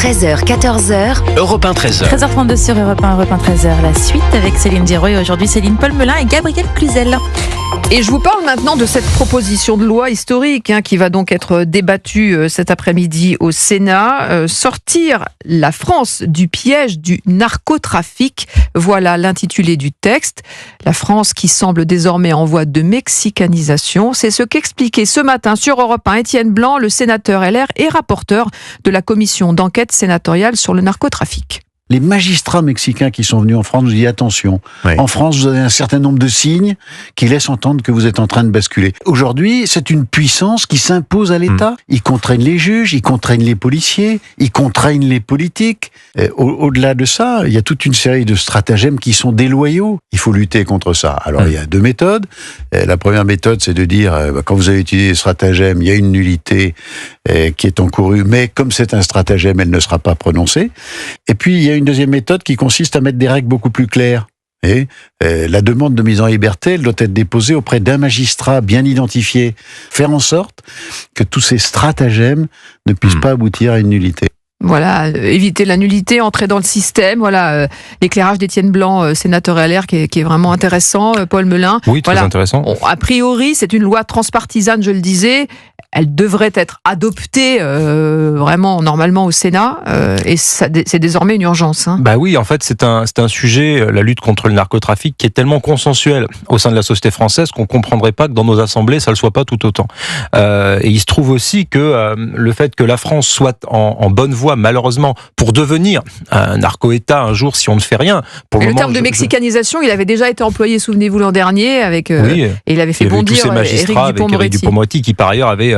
13h, 14h. Europe 1, 13h. 13h32 sur Europe 1, Europe 1, 13h. La suite avec Céline Diron et aujourd'hui Céline Paul-Melun et Gabriel Cluzel. Et je vous parle maintenant de cette proposition de loi historique qui va donc être débattue cet après-midi au Sénat. Sortir la France du piège du narcotrafic. Voilà l'intitulé du texte. La France qui semble désormais en voie de mexicanisation. C'est ce qu'expliquait ce matin sur Europe 1 Étienne Blanc, le sénateur LR et rapporteur de la commission d'enquête sénatoriale sur le narcotrafic. Les magistrats mexicains qui sont venus en France, je dis attention. Oui. En France, vous avez un certain nombre de signes qui laissent entendre que vous êtes en train de basculer. Aujourd'hui, c'est une puissance qui s'impose à l'État. Ils contraignent les juges, ils contraignent les policiers, ils contraignent les politiques. Au-delà de ça, il y a toute une série de stratagèmes qui sont déloyaux. Il faut lutter contre ça. Alors, il y a deux méthodes. La première méthode, c'est de dire, quand vous avez utilisé des stratagèmes, il y a une nullité qui est encourue, mais comme c'est un stratagème, elle ne sera pas prononcée. Et puis, il y a une deuxième méthode qui consiste à mettre des règles beaucoup plus claires. Et la demande de mise en liberté, elle doit être déposée auprès d'un magistrat bien identifié. Faire en sorte que tous ces stratagèmes ne puissent pas aboutir à une nullité. Voilà, éviter la nullité, entrer dans le système. Voilà, l'éclairage d'Étienne Blanc, sénateur LR, qui est vraiment intéressant. Paul Melun. Oui, très intéressant. A priori, c'est une loi transpartisane, je le disais. Elle devrait être adoptée vraiment normalement au Sénat et c'est désormais une urgence. Bah oui, en fait, c'est un sujet, la lutte contre le narcotrafic, qui est tellement consensuel au sein de la société française qu'on comprendrait pas que dans nos assemblées, ça le soit pas tout autant. Et il se trouve aussi que le fait que la France soit en bonne voie, malheureusement, pour devenir un narco-État un jour si on ne fait rien. Le terme de mexicanisation, il avait déjà été employé, souvenez-vous, l'an dernier, avec et il avait fait bondir Éric Dupond-Moretti, qui par ailleurs avait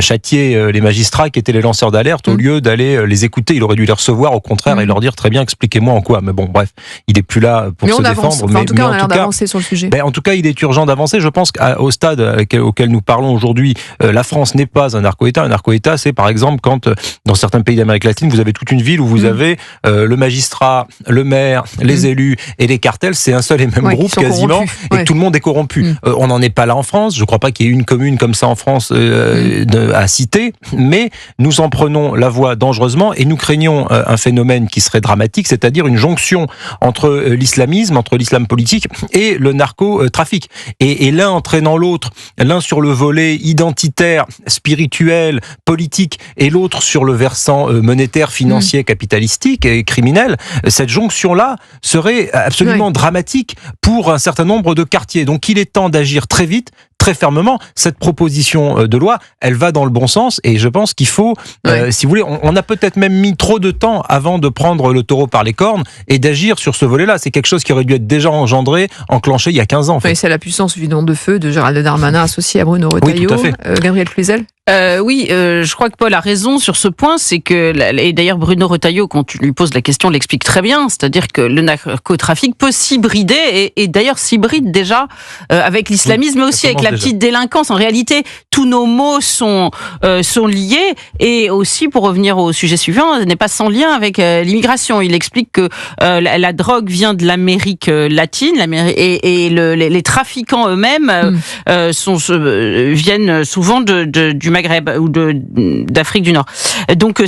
châtier les magistrats qui étaient les lanceurs d'alerte au lieu d'aller les écouter. Il aurait dû les recevoir au contraire et leur dire très bien, expliquez-moi en quoi. Mais bon, bref, il est plus là pour se défendre. En tout cas, on a l'air d'avancer sur le sujet. En tout cas, il est urgent d'avancer. Je pense qu'au stade auquel nous parlons aujourd'hui, la France n'est pas un narco-État. Un narco-État, c'est par exemple quand dans certains pays d'Amérique latine, vous avez toute une ville où vous avez le magistrat, le maire, les élus et les cartels. C'est un seul et même groupe quasiment, et tout le monde est corrompu. On n'en est pas là en France. Je ne crois pas qu'il y ait une commune comme ça en France à citer, mais nous en prenons la voie dangereusement et nous craignons un phénomène qui serait dramatique, c'est-à-dire une jonction entre l'islamisme, entre l'islam politique et le narcotrafic. Et l'un entraînant l'autre, l'un sur le volet identitaire, spirituel, politique, et l'autre sur le versant monétaire, financier, capitalistique et criminel, cette jonction-là serait absolument dramatique pour un certain nombre de quartiers. Donc il est temps d'agir très vite, très fermement. Cette proposition de loi, elle va dans le bon sens et je pense qu'il faut, si vous voulez, on a peut-être même mis trop de temps avant de prendre le taureau par les cornes et d'agir sur ce volet-là. C'est quelque chose qui aurait dû être déjà enclenché il y a 15 ans. En fait. C'est la puissance du don de feu de Gérald Darmanin associé à Bruno Retailleau. Oui, tout à fait. Gabriel Cluzel. Je crois que Paul a raison sur ce point, c'est que, et d'ailleurs Bruno Retailleau, quand tu lui poses la question, l'explique très bien, c'est-à-dire que le narcotrafic peut s'hybrider, et d'ailleurs s'hybride déjà avec l'islamisme, mais aussi avec la petite délinquance. En réalité, tous nos maux sont liés, et aussi, pour revenir au sujet suivant, n'est pas sans lien avec l'immigration. Il explique que la drogue vient de l'Amérique latine, et les trafiquants eux-mêmes viennent souvent du Maghreb ou d'Afrique du Nord. Donc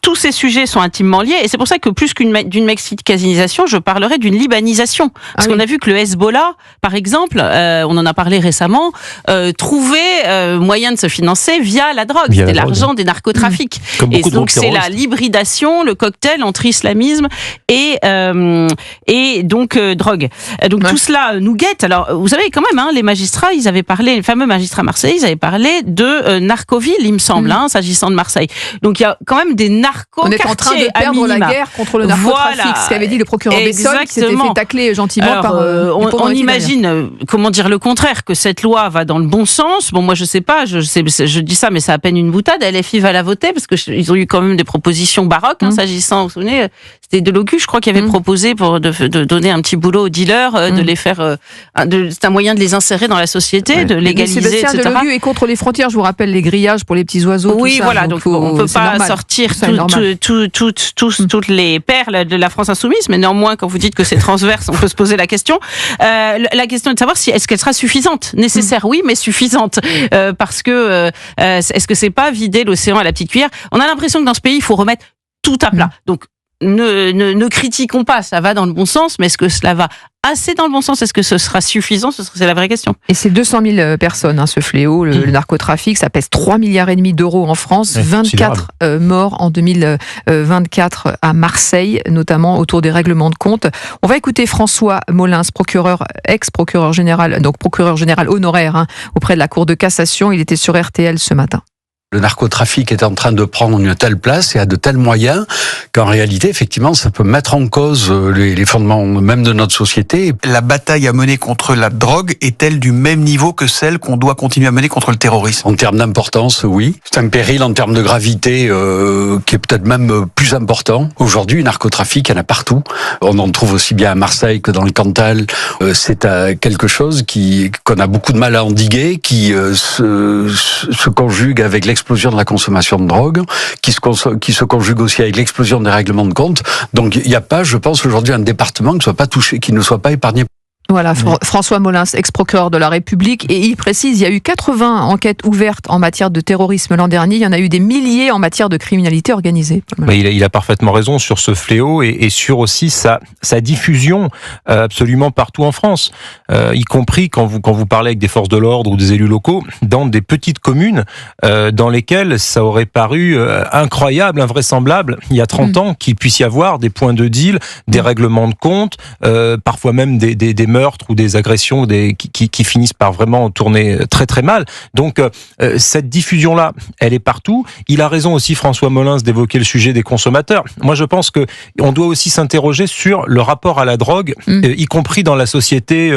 tous ces sujets sont intimement liés, et c'est pour ça que plus d'une mexicanisation, je parlerais d'une libanisation. Parce qu'on a vu que le Hezbollah, par exemple, on en a parlé récemment, trouvait moyen de se financer via la drogue. C'était l'argent des narcotrafics. Et donc c'est la hybridation, le cocktail entre islamisme et donc drogue. Donc tout cela nous guette. Alors vous savez quand même, les magistrats, ils avaient parlé, les fameux magistrats marseillais, ils avaient parlé de narcoville, il me semble, s'agissant de Marseille. Donc il y a quand même des narco-quartiers. On est en train de perdre la guerre contre le narcotrafic, ce qu'avait dit le procureur Bessol, qui s'était fait tacler gentiment par... on imagine, comment dire le contraire, que cette loi va dans le bon sens. Bon, moi je sais pas, je dis ça, mais c'est à peine une boutade. LFI va la voter, parce qu'ils ont eu quand même des propositions baroques, s'agissant, vous vous souvenez, c'était Delocu, je crois, qui avait proposé de donner un petit boulot aux dealers, de les faire... c'est un moyen de les insérer dans la société, de légaliser, etc. Sébastien Delocu est contre les frontières, je vous rappelle les grillages pour les petits oiseaux. Oui, tout ça, voilà, donc on ne peut pas sortir toutes les perles de la France insoumise, mais néanmoins, quand vous dites que c'est transverse, on peut se poser la question. La question est de savoir si est-ce qu'elle sera suffisante, nécessaire, oui, mais suffisante, parce que est-ce que c'est pas vider l'océan à la petite cuillère? On a l'impression que dans ce pays, il faut remettre tout à plat. Donc, ne critiquons pas, ça va dans le bon sens, mais est-ce que cela va assez dans le bon sens? Est-ce que ce sera suffisant? C'est la vraie question. Et c'est 200 000 personnes, ce fléau, le narcotrafic. Ça pèse 3,5 milliards d'euros en France, 24 morts en 2024 à Marseille, notamment autour des règlements de compte. On va écouter François Molins, ex-procureur général, donc procureur général honoraire auprès de la Cour de cassation. Il était sur RTL ce matin. Le narcotrafic est en train de prendre une telle place et a de tels moyens qu'en réalité, effectivement, ça peut mettre en cause les fondements même de notre société. La bataille à mener contre la drogue est-elle du même niveau que celle qu'on doit continuer à mener contre le terrorisme? En termes d'importance, oui. C'est un péril en termes de gravité qui est peut-être même plus important. Aujourd'hui, le narcotrafic, il y en a partout. On en trouve aussi bien à Marseille que dans le Cantal. C'est quelque chose qu'on a beaucoup de mal à endiguer, qui se conjugue avec l'explosion de la consommation de drogue, qui se conjugue aussi avec l'explosion des règlements de compte. Donc il n'y a pas, je pense, aujourd'hui un département qui ne soit pas touché, qui ne soit pas épargné. Voilà, François Molins, ex-procureur de la République, et il précise, il y a eu 80 enquêtes ouvertes en matière de terrorisme l'an dernier, il y en a eu des milliers en matière de criminalité organisée. Mais il a parfaitement raison sur ce fléau et sur aussi sa diffusion absolument partout en France, y compris quand vous parlez avec des forces de l'ordre ou des élus locaux, dans des petites communes dans lesquelles ça aurait paru incroyable, invraisemblable, il y a 30 ans, qu'il puisse y avoir des points de deal, des règlements de compte, parfois même des meurtres ou des agressions qui finissent par vraiment tourner très très mal. Donc cette diffusion-là, elle est partout. Il a raison aussi, François Molins, d'évoquer le sujet des consommateurs. Moi, je pense que on doit aussi s'interroger sur le rapport à la drogue, y compris dans la société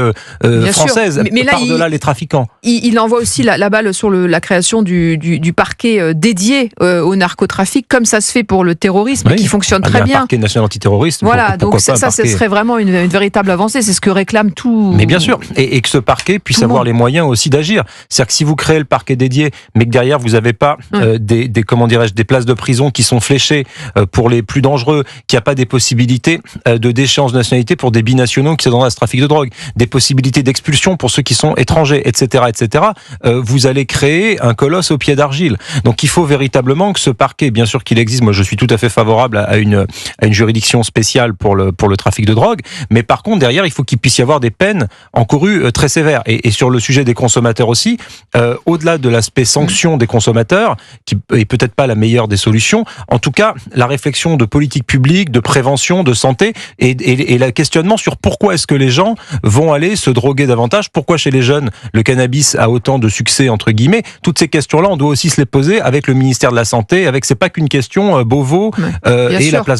française, mais là, par-delà les trafiquants. Il envoie aussi la balle sur la création du parquet dédié au narcotrafic, comme ça se fait pour le terrorisme, qui fonctionne très bien. Un parquet national antiterroriste. Voilà, donc ça, ce serait vraiment une véritable avancée. C'est ce que réclame tout. Mais bien sûr, et que ce parquet puisse avoir les moyens aussi d'agir. C'est-à-dire que si vous créez le parquet dédié, mais que derrière vous n'avez pas des places de prison qui sont fléchées pour les plus dangereux, qu'il n'y a pas des possibilités de déchéance de nationalité pour des binationaux qui sont dans ce trafic de drogue, des possibilités d'expulsion pour ceux qui sont étrangers, etc., vous allez créer un colosse au pied d'argile. Donc il faut véritablement que ce parquet, bien sûr qu'il existe, moi je suis tout à fait favorable à une juridiction spéciale pour le trafic de drogue, mais par contre derrière il faut qu'il puisse y avoir des peines encourues très sévères. Et sur le sujet des consommateurs aussi, au-delà de l'aspect sanction des consommateurs, qui est peut-être pas la meilleure des solutions, en tout cas la réflexion de politique publique, de prévention, de santé, et le questionnement sur pourquoi est-ce que les gens vont aller se droguer davantage, pourquoi chez les jeunes le cannabis a autant de succès entre guillemets. Toutes ces questions-là, on doit aussi se les poser avec le ministère de la Santé, c'est pas qu'une question Beauvau et la place Vendôme.